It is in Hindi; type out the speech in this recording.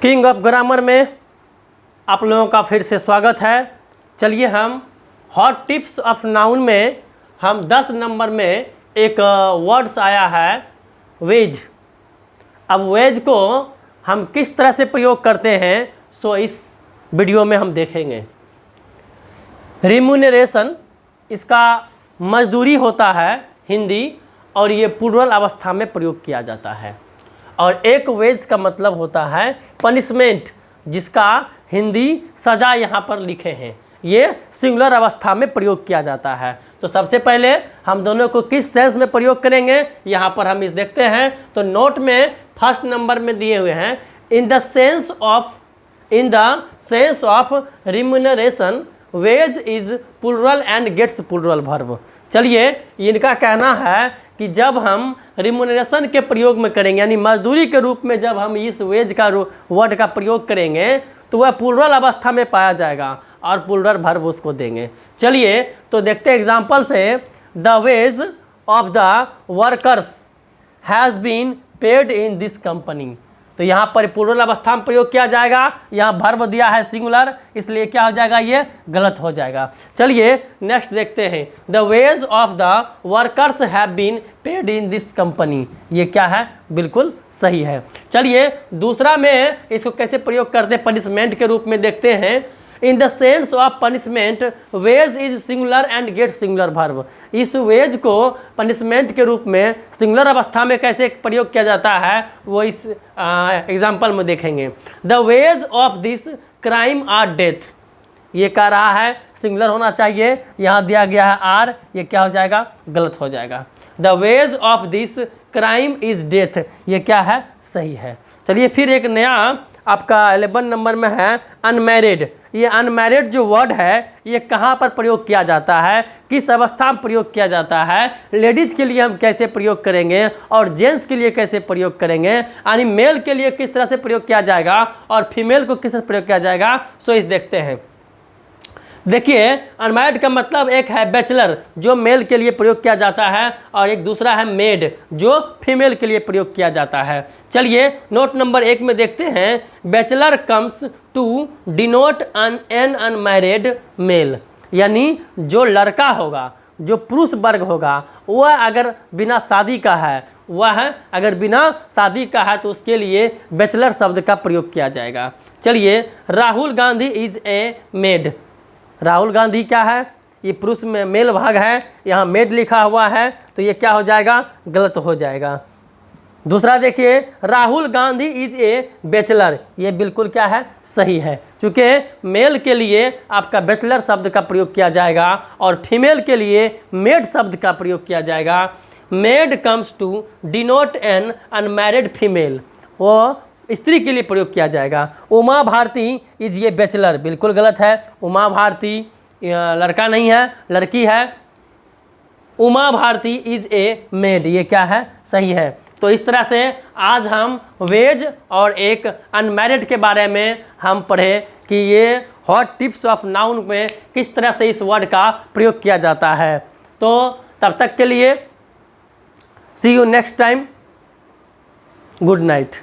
किंग ऑफ ग्रामर में आप लोगों का फिर से स्वागत है। चलिए हम हॉट टिप्स ऑफ नाउन में हम 10 नंबर में एक वर्ड्स आया है वेज। अब वेज को हम किस तरह से प्रयोग करते हैं सो इस वीडियो में हम देखेंगे। रिम्यूनरेशन इसका मजदूरी होता है हिंदी और ये प्लूरल अवस्था में प्रयोग किया जाता है। और एक वेज का मतलब होता है पनिशमेंट, जिसका हिंदी सज़ा यहाँ पर लिखे हैं, ये सिंगुलर अवस्था में प्रयोग किया जाता है। तो सबसे पहले हम दोनों को किस सेंस में प्रयोग करेंगे यहाँ पर हम इस देखते हैं। तो नोट में फर्स्ट नंबर में दिए हुए हैं in the sense of remuneration wage is plural and gets plural verb. चलिए इनका कहना है कि जब हम रिम्यूनरेशन के प्रयोग में करेंगे यानी मजदूरी के रूप में जब हम इस वेज का वर्ड का प्रयोग करेंगे तो वह प्लूरल अवस्था में पाया जाएगा और प्लूरल वर्ब उसको देंगे। चलिए तो देखते हैं एग्जांपल से। The wage of the workers has been paid in this company. तो यहाँ पर प्लूरल अवस्था में प्रयोग किया जाएगा। यहाँ वर्ब दिया है सिंगुलर, इसलिए क्या हो जाएगा, ये गलत हो जाएगा। चलिए नेक्स्ट देखते हैं। The wage of the workers have been paid in this company. ये क्या है, बिल्कुल सही है। चलिए दूसरा में इसको कैसे प्रयोग करते हैं पनिशमेंट के रूप में देखते हैं। In the sense of punishment wage is singular and get singular verb. इस वेज को पनिशमेंट के रूप में सिंगुलर अवस्था में कैसे प्रयोग किया जाता है वो इस एग्जाम्पल में देखेंगे। The wage of this crime are death. ये कह रहा है सिंगुलर होना चाहिए, यहाँ दिया गया है आर, ये क्या हो जाएगा, गलत हो जाएगा। The wage of this crime is death, ये क्या है, सही है। चलिए फिर एक नया आपका 11 नंबर में है अनमैरिड। ये अनमैरिड जो वर्ड है ये कहाँ पर प्रयोग किया जाता है, किस अवस्था में प्रयोग किया जाता है, लेडीज़ के लिए हम कैसे प्रयोग करेंगे और जेंट्स के लिए कैसे प्रयोग करेंगे, यानी मेल के लिए किस तरह से प्रयोग किया जाएगा और फीमेल को किस तरह प्रयोग किया जाएगा, सो इस देखते हैं। देखिए अनमैरिड का मतलब एक है बैचलर जो मेल के लिए प्रयोग किया जाता है और एक दूसरा है मेड जो फीमेल के लिए प्रयोग किया जाता है। चलिए नोट नंबर 1 में देखते हैं। Bachelor comes to denote an unmarried male, यानी जो लड़का होगा, जो पुरुष वर्ग होगा, वह अगर बिना शादी का है, वह अगर बिना शादी का है तो उसके लिए बैचलर शब्द का प्रयोग किया जाएगा। चलिए Rahul Gandhi is a made. Rahul Gandhi क्या है, ये पुरुष में मेल भाग है, यहाँ मेड लिखा हुआ है तो ये क्या हो जाएगा, गलत हो जाएगा। दूसरा देखिए Rahul Gandhi is a bachelor, ये बिल्कुल क्या है, सही है। चूँकि मेल के लिए आपका बैचलर शब्द का प्रयोग किया जाएगा और फीमेल के लिए मेड शब्द का प्रयोग किया जाएगा। Maid comes to denote an unmarried female, वो स्त्री के लिए प्रयोग किया जाएगा। उमा भारती इज ये बैचलर, बिल्कुल गलत है। उमा भारती लड़का नहीं है, लड़की है। Uma Bharti is a maid, ये क्या है, सही है। तो इस तरह से आज हम वेज और एक अनमैरिड के बारे में हम पढ़े कि ये हॉट टिप्स ऑफ नाउन में किस तरह से इस वर्ड का प्रयोग किया जाता है। तो तब तक के लिए see you next time, good night.